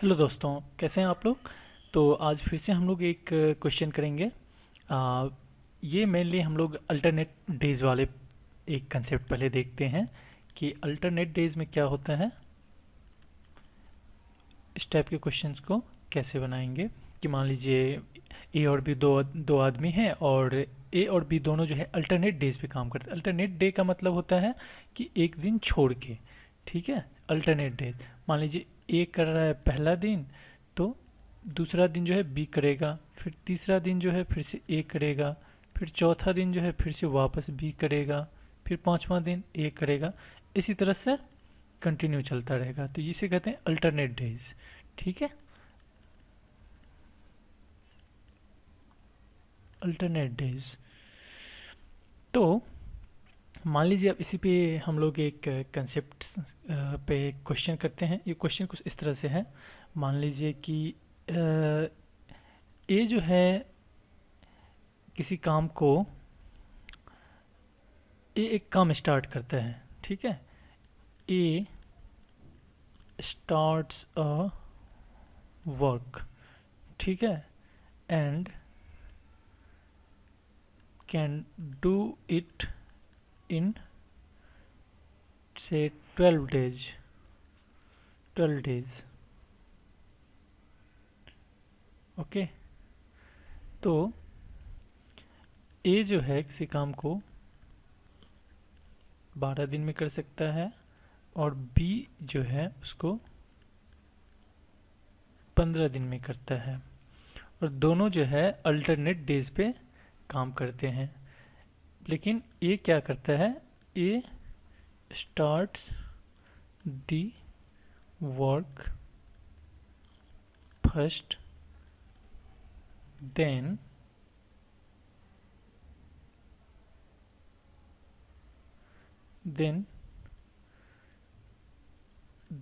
Hello दोस्तों, कैसे हैं आप लोग। तो आज फिर से हम लोग एक क्वेश्चन करेंगे। आ, ये मेनली हम लोग अल्टरनेट डेज वाले एक कंसेप्ट पहले देखते हैं कि अल्टरनेट डेज में क्या होता है। इस टाइप के क्वेश्चंस को कैसे बनाएंगे कि मान लीजिए ए और बी दो दो आदमी हैं और ए और बी दोनों जो है अल्टरनेट डेज पे काम करते हैं। अल्टरनेट डे का मतलब होता है कि एक दिन छोड़ के, ठीक है। अल्टरनेट डेज मान लीजिए ए कर रहा है पहला दिन, तो दूसरा दिन जो है बी करेगा, फिर तीसरा दिन जो है फिर से ए करेगा, फिर चौथा दिन जो है फिर से वापस बी करेगा, फिर पांचवा दिन ए करेगा। इसी तरह से कंटिन्यू चलता रहेगा, तो इसे कहते हैं अल्टरनेट डेज। ठीक है, अल्टरनेट डेज। तो मान लीजिए अब इसी पे हम लोग एक कंसेप्ट पे क्वेश्चन करते हैं। ये क्वेश्चन कुछ इस तरह से है। मान लीजिए कि ए जो है किसी काम को, ए एक काम स्टार्ट करता है, ठीक है। ए स्टार्ट्स अ वर्क, ठीक है, and can do it in से 12 डेज। ओके, तो ए जो है किसी काम को 12 दिन में कर सकता है और बी जो है उसको 15 दिन में करता है, और दोनों जो है अल्टरनेट डेज पे काम करते हैं। लेकिन ए क्या करता है, A starts the work first, then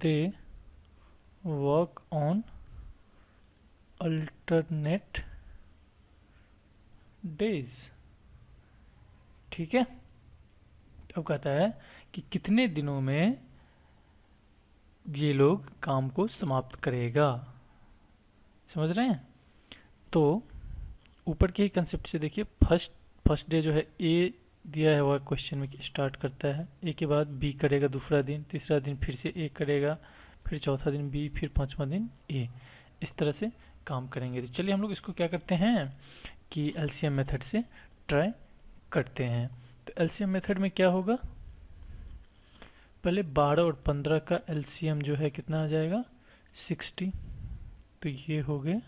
they work on alternate days। ठीक है, अब कहता है कि कितने दिनों में ये लोग काम को समाप्त करेगा। समझ रहे हैं। तो ऊपर के ही कंसेप्ट से देखिए, फर्स्ट डे जो है ए दिया है, वह क्वेश्चन में स्टार्ट करता है, ए के बाद बी करेगा दूसरा दिन, तीसरा दिन फिर से ए करेगा, फिर चौथा दिन बी, फिर पांचवा दिन ए। इस तरह से काम करेंगे। तो चलिए हम लोग इसको क्या करते हैं कि एलसीएम मेथड से ट्राई करते हैं। तो एलसीएम मेथड में क्या होगा, पहले 12 और 15 का एलसीएम जो है कितना आ जाएगा, 60। तो ये हो गए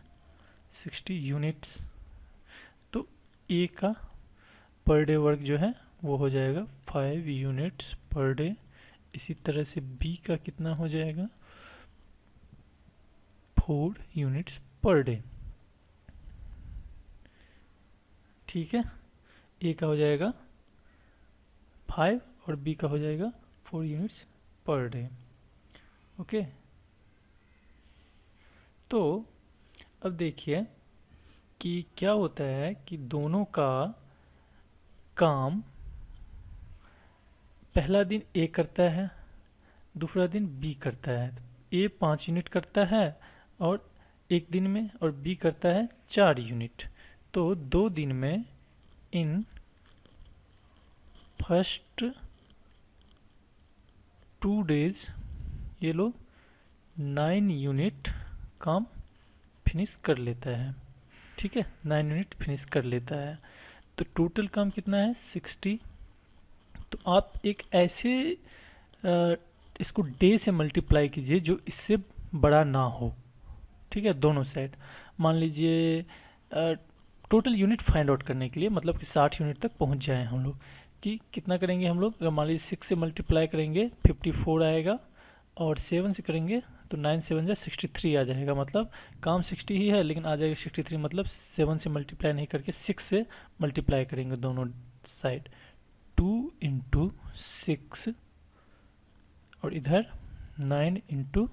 60 यूनिट्स। तो ए का पर डे वर्क जो है वो हो जाएगा 5 यूनिट्स पर डे। इसी तरह से बी का कितना हो जाएगा, 4 यूनिट्स पर डे। ठीक है, ए का हो जाएगा 5 और बी का हो जाएगा 4 यूनिट्स पर डे। ओके, तो अब देखिए कि क्या होता है कि दोनों का काम पहला दिन ए करता है, दूसरा दिन बी करता है। ए 5 यूनिट करता है और एक दिन में, और बी करता है 4 यूनिट। तो 2 दिन में, इन फर्स्ट 2 डेज ये लोग 9 यूनिट काम फिनिश कर लेता है। ठीक है, 9 यूनिट फिनिश कर लेता है। तो टोटल काम कितना है, 60। तो आप एक ऐसे इसको डे से मल्टीप्लाई कीजिए जो इससे बड़ा ना हो। ठीक है, दोनों साइड। मान लीजिए टोटल यूनिट फाइंड आउट करने के लिए, मतलब कि 60 यूनिट तक पहुंच जाए हम लोग, कि कितना करेंगे हम लोग। अगर मान लीजिए 6 से मल्टीप्लाई करेंगे 54 आएगा, और 7 से करेंगे तो 9 7 जा 63 आ जाएगा। मतलब काम 60 ही है लेकिन आ जाएगा 63। मतलब 7 से मल्टीप्लाई नहीं करके 6 से मल्टीप्लाई करेंगे दोनों साइड। 2 इंटू 6 और इधर 9 इंटू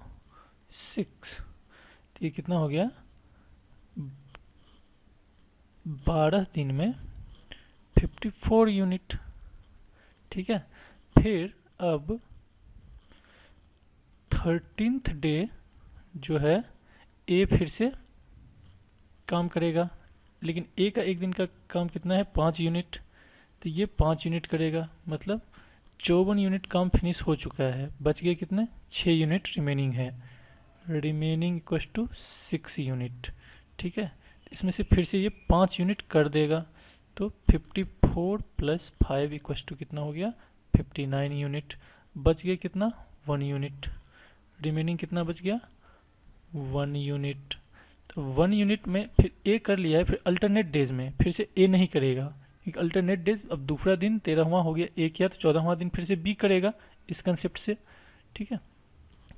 6। तो ये कितना हो गया, 12 दिन में 54 यूनिट। ठीक है, फिर अब 13th डे जो है ए फिर से काम करेगा, लेकिन ए का एक दिन का काम कितना है 5 यूनिट, तो ये 5 यूनिट करेगा, मतलब 54 यूनिट काम फिनिश हो चुका है। बच गए कितने, 6 यूनिट रिमेनिंग है, रिमेनिंग इक्वस टू 6 यूनिट। ठीक है, इसमें से फिर से ये 5 यूनिट कर देगा, तो 54 प्लस 5 इक्वस टू कितना हो गया 59 यूनिट। बच गया कितना 1 यूनिट, रिमेनिंग कितना बच गया 1 यूनिट। तो 1 यूनिट में फिर ए कर लिया है, फिर अल्टरनेट डेज में फिर से ए नहीं करेगा, क्योंकि अल्टरनेट डेज अब दूसरा दिन 13वां हो गया, ए किया तो 14वां दिन फिर से बी करेगा इस कंसेप्ट से। ठीक है,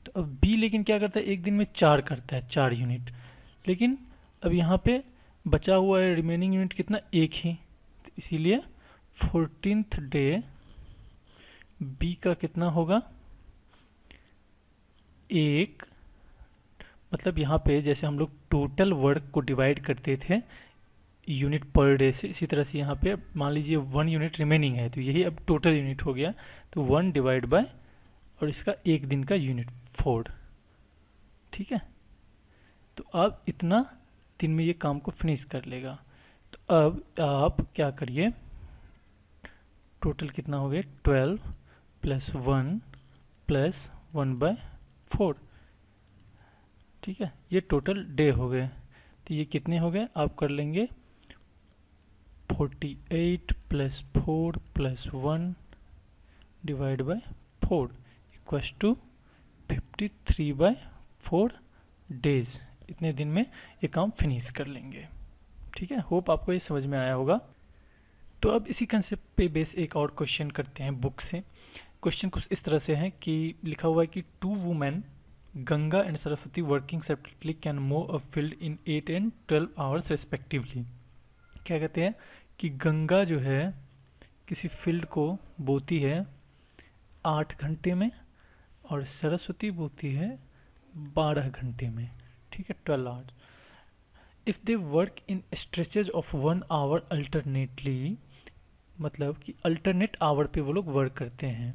तो अब बी लेकिन क्या करता है, एक दिन में 4 करता है, 4 यूनिट, लेकिन अब यहाँ पे बचा हुआ है रिमेनिंग यूनिट कितना, एक ही, तो इसीलिए 14th डे बी का कितना होगा 1। मतलब यहाँ पे जैसे हम लोग टोटल वर्क को डिवाइड करते थे यूनिट पर डे से, इसी तरह से यहाँ पे मान लीजिए 1 यूनिट रिमेनिंग है, तो यही अब टोटल यूनिट हो गया, तो 1 डिवाइड बाय और इसका एक दिन का यूनिट 4। ठीक है, तो अब इतना दिन में ये काम को फिनिश कर लेगा। तो अब आप क्या करिए, टोटल कितना हो गया 12 प्लस 1 प्लस 1/4। ठीक है, ये टोटल डे हो गए, तो ये कितने हो गए आप कर लेंगे 48 plus 4 plus 1 divide by 4 equals to 53/4 days. इतने दिन में ये काम फिनिश कर लेंगे। ठीक है, होप आपको ये समझ में आया होगा। तो अब इसी कंसेप्ट पे बेस एक और क्वेश्चन करते हैं बुक से। क्वेश्चन कुछ इस तरह से है कि लिखा हुआ है कि 2 women Ganga and Saraswati working separately can mauve a field in 8 and 12 hours respectively. क्या कहते हैं कि गंगा जो है किसी फील्ड को बोती है 8 घंटे में और सरस्वती बोती है 12 घंटे में। ठीक है, 12 hours. If they work in stretches of 1 hour alternately, मतलब कि अल्टरनेट आवर पे वो लोग वर्क करते हैं।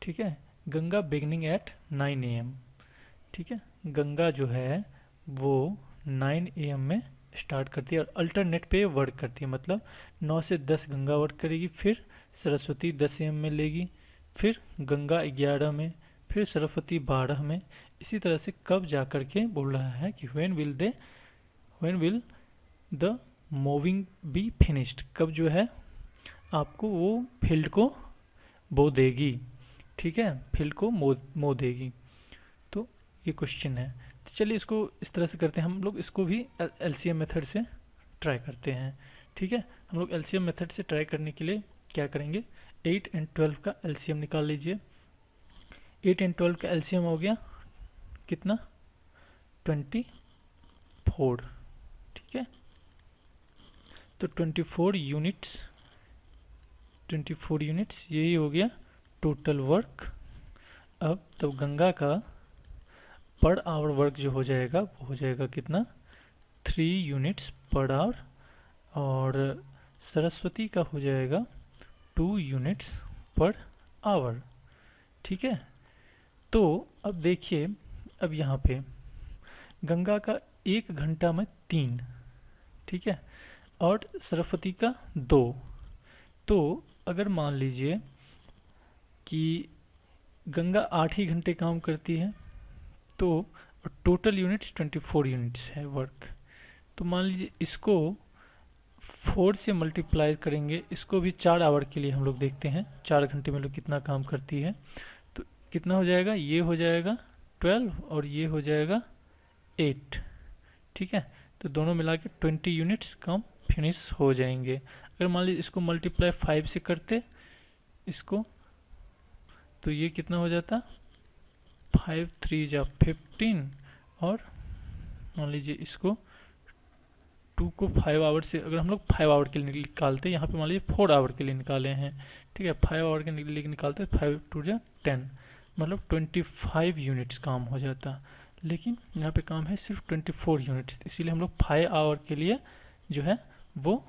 ठीक है, गंगा बिगनिंग एट 9 AM। ठीक है, गंगा जो है वो 9 AM में स्टार्ट करती है और अल्टरनेट पे वर्क करती है, मतलब 9 से 10 गंगा वर्क करेगी, फिर सरस्वती 10 AM में लेगी, फिर गंगा 11 में, फिर सरस्वती 12 में। इसी तरह से कब जा कर के बोल रहा है कि when will the moving be finished, कब जो है आपको वो फील्ड को बो देगी। ठीक है, फील्ड को मो देगी। तो ये क्वेश्चन है, तो चलिए इसको इस तरह से करते हैं, हम लोग इसको भी LCM मेथड से ट्राई करते हैं। ठीक है, हम लोग LCM मेथड से ट्राई करने के लिए क्या करेंगे, 8 and 12 का LCM निकाल लीजिए। 8 and 12 का LCM हो गया कितना 24। ठीक है, तो 24 यूनिट्स यही हो गया टोटल वर्क। अब तो गंगा का पर आवर वर्क जो हो जाएगा वो हो जाएगा कितना 3 यूनिट्स पर आवर, और सरस्वती का हो जाएगा 2 यूनिट्स पर आवर। ठीक है, तो अब देखिए, अब यहाँ पे गंगा का 1 घंटा में 3, ठीक है, और सरस्वती का 2। तो अगर मान लीजिए कि गंगा 8 ही घंटे काम करती है, तो टोटल यूनिट्स 24 यूनिट्स है वर्क, तो मान लीजिए इसको 4 से मल्टीप्लाई करेंगे, इसको भी 4 आवर के लिए हम लोग देखते हैं 4 घंटे में लोग कितना काम करती है। तो कितना हो जाएगा, ये हो जाएगा 12 और ये हो जाएगा 8। ठीक है, तो दोनों मिला के 20 यूनिट्स काम फिनिश हो जाएंगे। अगर मान लीजिए इसको मल्टीप्लाई 5 से करते इसको, तो ये कितना हो जाता 5 3 जा 15, और मान लीजिए इसको 2 को 5 आवर से अगर हम लोग 5 आवर के लिए निकालते, यहाँ पे मान लीजिए 4 आवर के लिए निकाले हैं। ठीक है, 5 आवर के लिए निकालते 5 2 जा 10, मतलब 25 यूनिट्स काम हो जाता। लेकिन यहाँ पे काम है सिर्फ 24 यूनिट्स, इसीलिए हम लोग 5 आवर के लिए जो है वो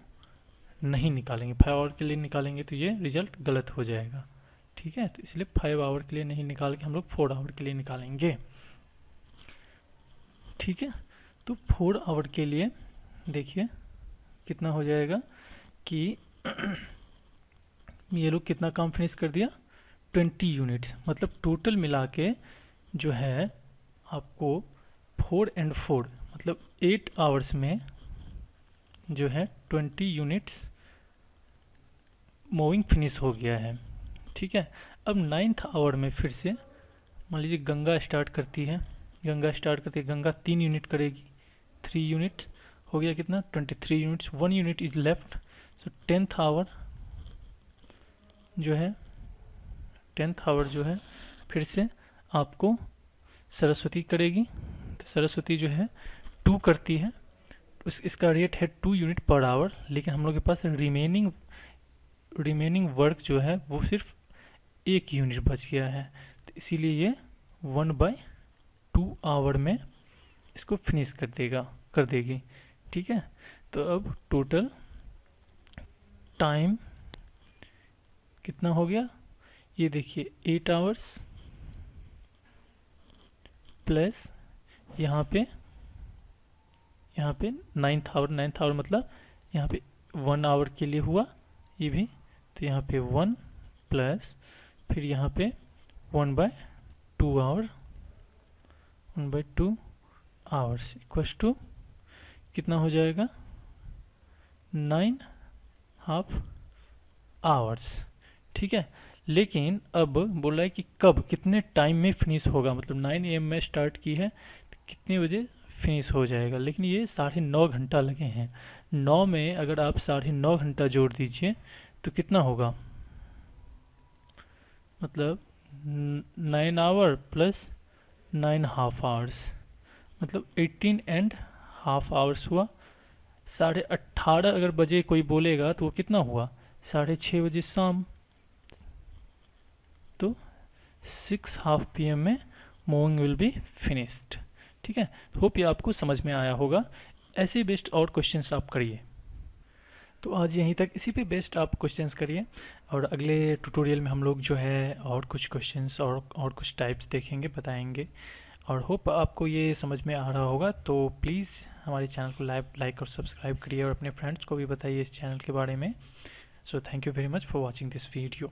नहीं निकालेंगे। 5 आवर के लिए निकालेंगे तो ये रिजल्ट गलत हो जाएगा। ठीक है, तो इसलिए 5 आवर के लिए नहीं निकाल के हम लोग 4 आवर के लिए निकालेंगे। ठीक है, तो 4 आवर के लिए देखिए कितना हो जाएगा कि ये लोग कितना काम फिनिश कर दिया, 20 यूनिट्स। मतलब टोटल मिला के जो है आपको 4 and 4 मतलब 8 आवर्स में जो है 20 यूनिट्स मूविंग फिनिश हो गया है। ठीक है, अब 9th आवर में फिर से मान लीजिए गंगा स्टार्ट करती है, गंगा 3 यूनिट करेगी, 3 यूनिट्स हो गया कितना, 23 units, 1 unit is left. So 10th hour जो है, 10th आवर जो है फिर से आपको सरस्वती करेगी। तो सरस्वती जो है 2 करती है, इसका रेट है 2 यूनिट पर आवर, लेकिन हम लोग के पास रिमेनिंग वर्क जो है वो सिर्फ 1 यूनिट बच गया है, तो इसीलिए ये 1/2 आवर में इसको फिनिश कर देगी। ठीक है, तो अब टोटल टाइम कितना हो गया, ये देखिए 8 आवर्स प्लस यहाँ पे 9th आवर मतलब यहाँ पे 1 आवर के लिए हुआ ये भी, तो यहाँ पे 1 प्लस फिर यहाँ पे 1/2 आवर, 1/2 आवर्स इक्वल्स टू कितना हो जाएगा, 9.5 आवर्स। ठीक है, लेकिन अब बोल रहा है कि कब कितने टाइम में फिनिश होगा, मतलब 9 AM में स्टार्ट की है तो कितने बजे फिनिश हो जाएगा, लेकिन ये 9.5 घंटा लगे हैं। 9 में अगर आप 9.5 घंटा जोड़ दीजिए तो कितना होगा, मतलब 9 आवर प्लस 9.5 आवर्स मतलब 18.5 आवर्स हुआ। 18:30 अगर बजे कोई बोलेगा तो वो कितना हुआ, 6:30 बजे शाम, तो 6:30 PM में मूविंग विल बी फिनिश्ड। ठीक है, होप ये आपको समझ में आया होगा। ऐसे बेस्ट और क्वेश्चंस आप करिए। तो आज यहीं तक, इसी पे बेस्ट आप क्वेश्चंस करिए, और अगले ट्यूटोरियल में हम लोग जो है और कुछ क्वेश्चंस और कुछ टाइप्स देखेंगे, बताएंगे, और होप आपको ये समझ में आ रहा होगा। तो प्लीज़ हमारे चैनल को लाइक और सब्सक्राइब करिए और अपने फ्रेंड्स को भी बताइए इस चैनल के बारे में। So thank you very much for watching this video.